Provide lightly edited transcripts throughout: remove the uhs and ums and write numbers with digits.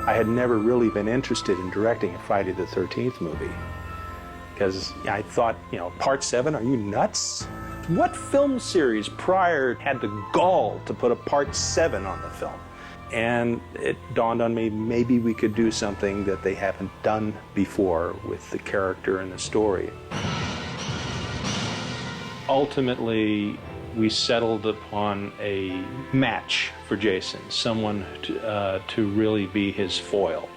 I had never really been interested in directing a Friday the 13th movie because I thought, Part 7, are you nuts? What film series prior had the gall to put a Part 7 on the film? And it dawned on me, maybe we could do something that they haven't done before with the character and the story. Ultimately, we settled upon a match for Jason, someone to really be his foil.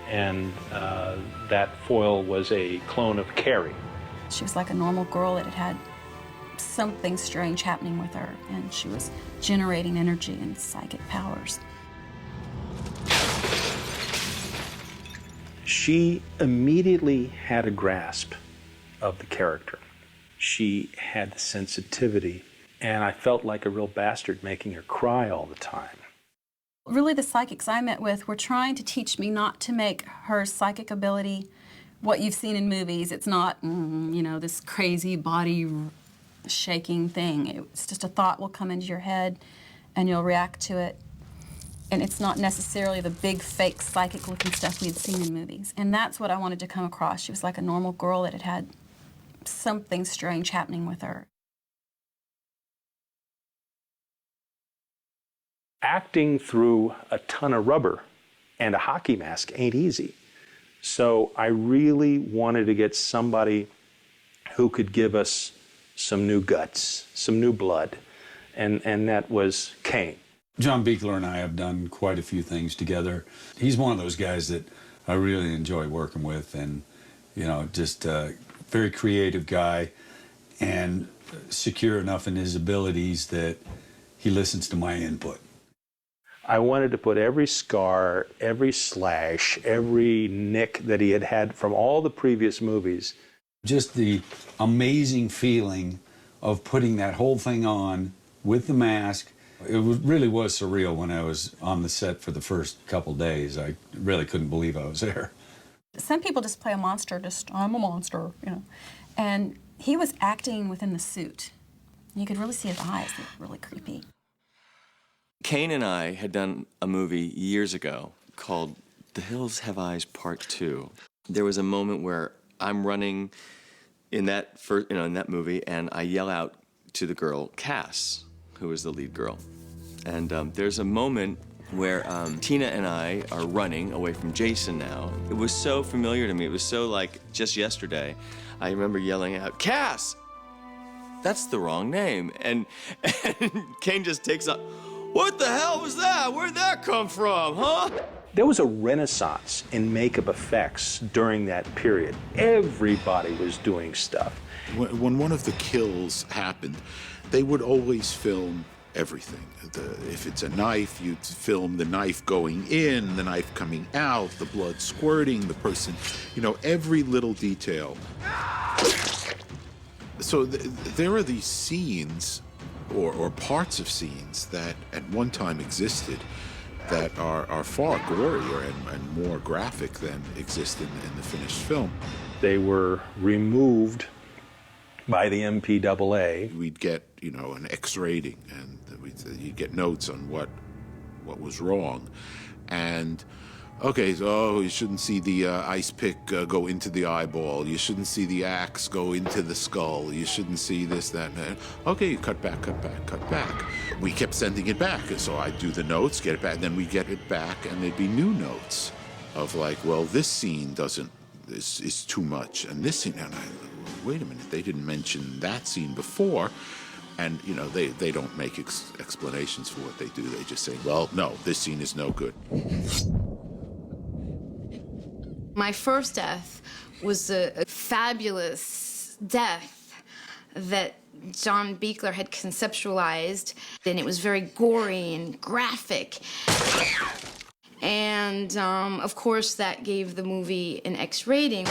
And that foil was a clone of Carrie. She was like a normal girl that had something strange happening with her, and she was generating energy and psychic powers. She immediately had a grasp of the character. She had the sensitivity, and I felt like a real bastard making her cry all the time. Really, the psychics I met with were trying to teach me not to make her psychic ability what you've seen in movies. It's not, this crazy body shaking thing. It's just a thought will come into your head, and you'll react to it. And it's not necessarily the big, fake, psychic-looking stuff we had seen in movies. And that's what I wanted to come across. She was like a normal girl that had something strange happening with her. Acting through a ton of rubber and a hockey mask ain't easy. So I really wanted to get somebody who could give us some new guts, some new blood, and that was Kane. John Buechler and I have done quite a few things together. He's one of those guys that I really enjoy working with, and just a very creative guy and secure enough in his abilities that he listens to my input. I wanted to put every scar, every slash, every nick that he had had from all the previous movies. Just the amazing feeling of putting that whole thing on with the mask. It really was surreal when I was on the set for the first couple days. I really couldn't believe I was there. Some people just play a monster, I'm a monster, And he was acting within the suit. You could really see his eyes, they were really creepy. Kane and I had done a movie years ago called The Hills Have Eyes Part 2. There was a moment where I'm running in that movie, and I yell out to the girl, Cass, who is the lead girl. And there's a moment where Tina and I are running away from Jason now. It was so familiar to me. It was so like just yesterday. I remember yelling out, Cass! That's the wrong name. And Kane just takes up, what the hell was that? Where'd that come from, huh? There was a renaissance in makeup effects during that period. Everybody was doing stuff. When one of the kills happened, they would always film everything. If it's a knife, you'd film the knife going in, the knife coming out, the blood squirting, the person, every little detail. So there are these scenes or parts of scenes that at one time existed that are far gorier and more graphic than exist in the finished film. They were removed by the MPAA. We'd get, an X rating, and you'd get notes on what was wrong. And okay, so you shouldn't see the ice pick go into the eyeball. You shouldn't see the axe go into the skull. You shouldn't see this, that, and that. Okay, cut back, cut back, cut back. We kept sending it back. So I'd do the notes, get it back, then we'd get it back, and there'd be new notes of like, well, this scene is too much, and this scene, and wait a minute, they didn't mention that scene before. And, they don't make explanations for what they do. They just say, well, no, this scene is no good. My first death was a fabulous death that John Buechler had conceptualized, and it was very gory and graphic. And, of course, that gave the movie an X rating.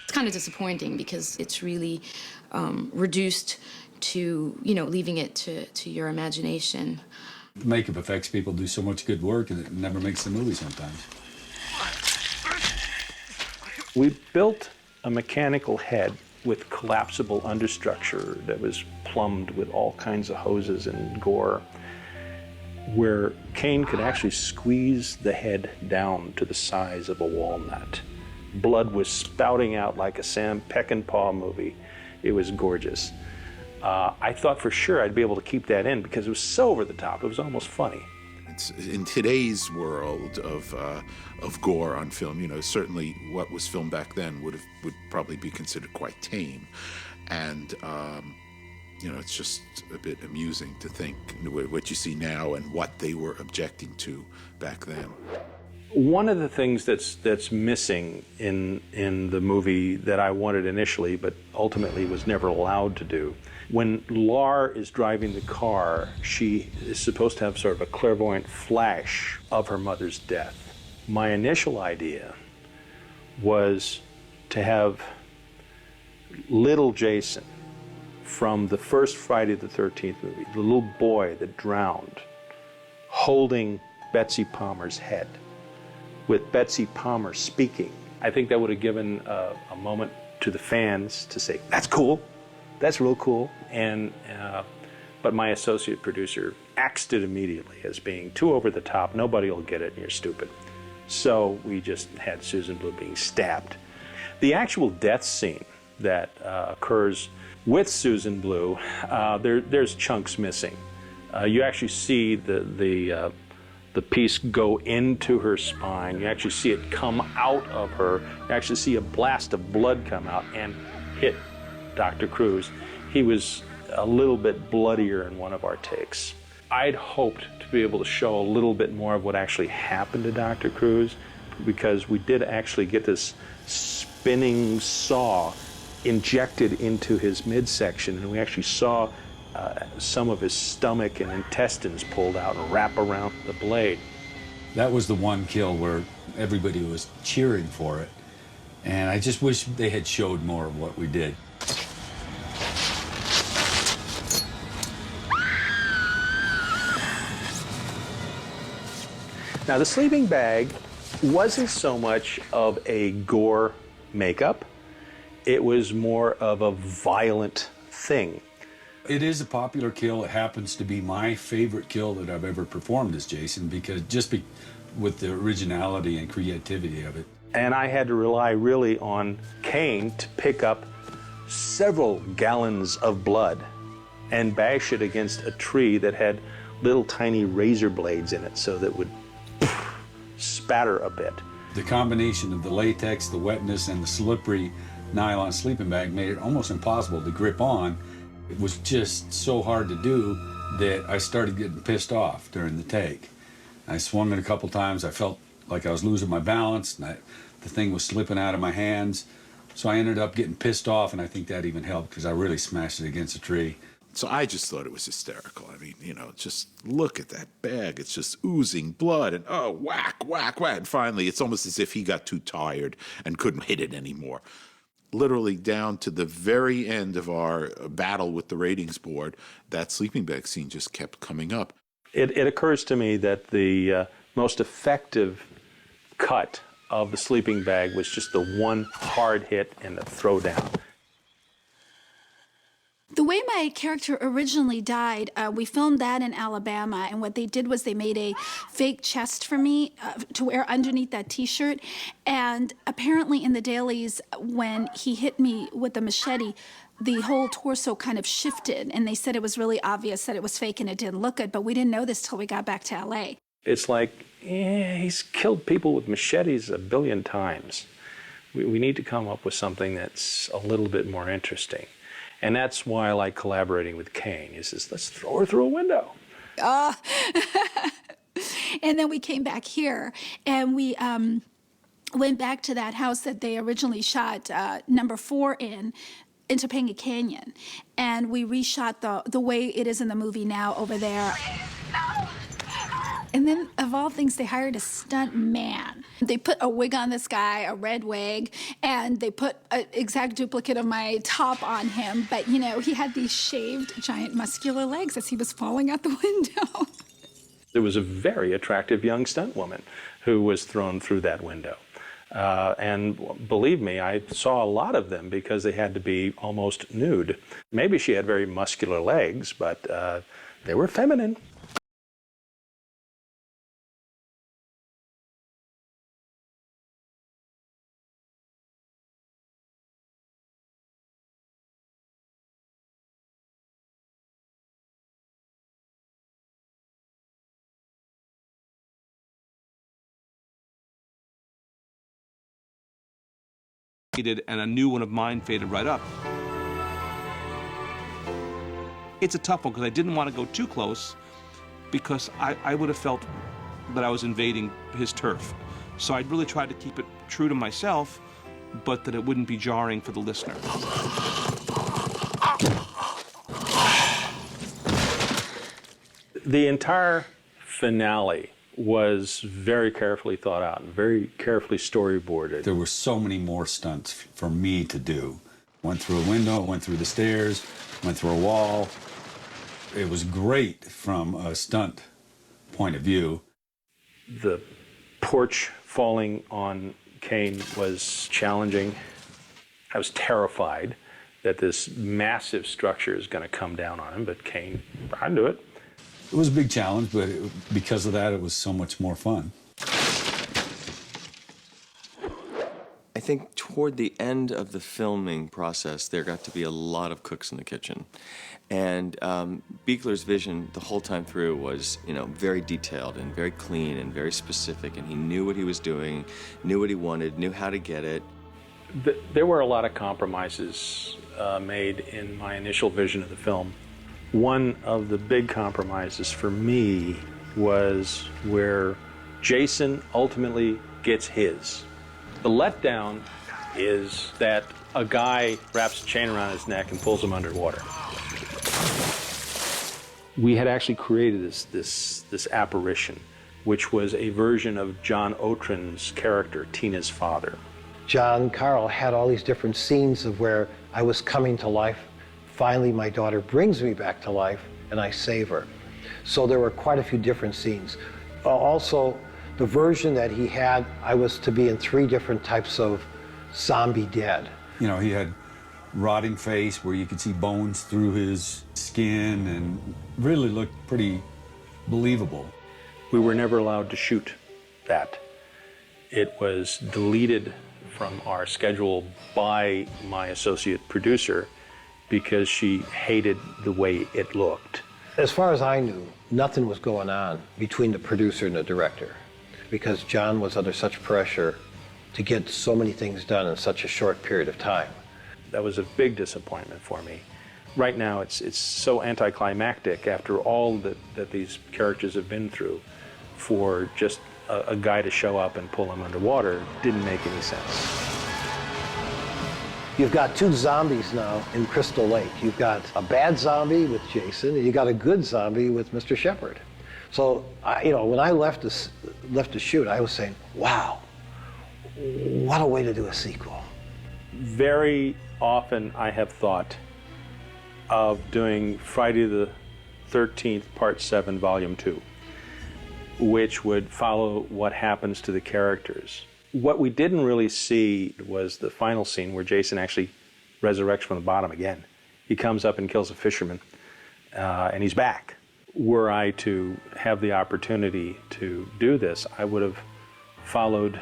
It's kind of disappointing because it's really reduced to, leaving it to your imagination. Makeup effects people do so much good work, and it never makes the movie sometimes. We built a mechanical head with collapsible understructure that was plumbed with all kinds of hoses and gore. where Kane could actually squeeze the head down to the size of a walnut. Blood was spouting out like a Sam Peckinpah movie. It was gorgeous. I thought for sure I'd be able to keep that in because it was so over the top. It was almost funny. In today's world of gore on film, you know, certainly what was filmed back then would probably be considered quite tame, and you know, it's just a bit amusing to think what you see now and what they were objecting to back then. One of the things that's missing in the movie that I wanted initially, but ultimately was never allowed to do, when Lar is driving the car, she is supposed to have sort of a clairvoyant flash of her mother's death. My initial idea was to have little Jason from the first Friday the 13th movie, the little boy that drowned, holding Betsy Palmer's head, with Betsy Palmer speaking. I think that would have given a moment to the fans to say, that's cool, that's real cool. But my associate producer axed it immediately as being too over the top, nobody will get it, and you're stupid. So we just had Susan Blue being stabbed. The actual death scene that occurs with Susan Blue, there's chunks missing. You actually see the piece go into her spine. You actually see it come out of her. You actually see a blast of blood come out and hit Dr. Cruz. He was a little bit bloodier in one of our takes. I'd hoped to be able to show a little bit more of what actually happened to Dr. Cruz, because we did actually get this spinning saw injected into his midsection, and we actually saw some of his stomach and intestines pulled out and wrap around the blade. That was the one kill where everybody was cheering for it, and I just wish they had showed more of what we did. Now, the sleeping bag wasn't so much of a gore makeup. It was more of a violent thing. It is a popular kill. It happens to be my favorite kill that I've ever performed as Jason, because with the originality and creativity of it. And I had to rely really on Kane to pick up several gallons of blood and bash it against a tree that had little tiny razor blades in it so that it would spatter a bit. The combination of the latex, the wetness, and the slippery nylon sleeping bag made it almost impossible to grip on. It was just so hard to do that I started getting pissed off during the take. I swung it a couple times. I felt like I was losing my balance, and the thing was slipping out of my hands. So I ended up getting pissed off, and I think that even helped because I really smashed it against a tree. So I just thought it was hysterical. I mean, you know, just look at that bag. It's just oozing blood, and oh, whack, whack, whack. And finally, it's almost as if he got too tired and couldn't hit it anymore. Literally down to the very end of our battle with the ratings board, that sleeping bag scene just kept coming up. It occurs to me that the most effective cut of the sleeping bag was just the one hard hit and the throwdown. The way my character originally died, we filmed that in Alabama, and what they did was they made a fake chest for me to wear underneath that T-shirt, and apparently in the dailies, when he hit me with the machete, the whole torso kind of shifted, and they said it was really obvious that it was fake and it didn't look good, but we didn't know this till we got back to L.A. It's like, he's killed people with machetes a billion times. We need to come up with something that's a little bit more interesting. And that's why I like collaborating with Kane. He says, let's throw her through a window. And then we came back here, and we went back to that house that they originally shot number 4 in Topanga Canyon. And we reshot the way it is in the movie now over there. And then, of all things, they hired a stunt man. They put a wig on this guy, a red wig, and they put an exact duplicate of my top on him. But, you know, he had these shaved, giant, muscular legs as he was falling out the window. There was a very attractive young stunt woman who was thrown through that window. And believe me, I saw a lot of them because they had to be almost nude. Maybe she had very muscular legs, but they were feminine. and a new one of mine faded right up. It's a tough one because I didn't want to go too close because I would have felt that I was invading his turf. So I'd really tried to keep it true to myself, but that it wouldn't be jarring for the listener. The entire finale was very carefully thought out and very carefully storyboarded. There were so many more stunts for me to do. Went through a window, went through the stairs, went through a wall. It was great from a stunt point of view. The porch falling on Kane was challenging. I was terrified that this massive structure is going to come down on him, but Kane, I'd do it. It was a big challenge, but because of that, it was so much more fun. I think toward the end of the filming process, there got to be a lot of cooks in the kitchen. And Buechler's vision the whole time through was, very detailed and very clean and very specific, and he knew what he was doing, knew what he wanted, knew how to get it. There were a lot of compromises made in my initial vision of the film. One of the big compromises for me was where Jason ultimately gets his. The letdown is that a guy wraps a chain around his neck and pulls him underwater. We had actually created this apparition, which was a version of John Otrin's character, Tina's father. John Carl had all these different scenes of where I was coming to life. Finally, my daughter brings me back to life, and I save her. So there were quite a few different scenes. Also, the version that he had, I was to be in 3 different types of zombie dead. He had rotting face where you could see bones through his skin and really looked pretty believable. We were never allowed to shoot that. It was deleted from our schedule by my associate producer because she hated the way it looked. As far as I knew, nothing was going on between the producer and the director because John was under such pressure to get so many things done in such a short period of time. That was a big disappointment for me. Right now, it's so anticlimactic after all that these characters have been through. For just a guy to show up and pull him underwater didn't make any sense. You've got 2 zombies now in Crystal Lake. You've got a bad zombie with Jason, and you got a good zombie with Mr. Shepard. So, when I left to shoot, I was saying, wow, what a way to do a sequel. Very often I have thought of doing Friday the 13th, Part 7, Volume 2, which would follow what happens to the characters. What we didn't really see was the final scene where Jason actually resurrects from the bottom again. He comes up and kills a fisherman, and he's back. Were I to have the opportunity to do this, I would have followed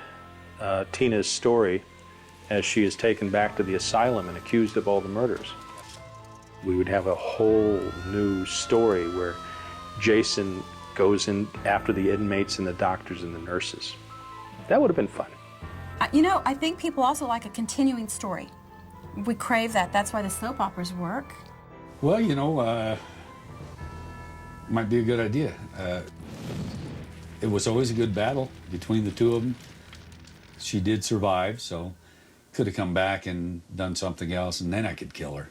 Tina's story as she is taken back to the asylum and accused of all the murders. We would have a whole new story where Jason goes in after the inmates and the doctors and the nurses. That would have been fun. I think people also like a continuing story. We crave that. That's why the soap operas work. Well, might be a good idea. It was always a good battle between the 2 of them. She did survive, so could have come back and done something else, and then I could kill her.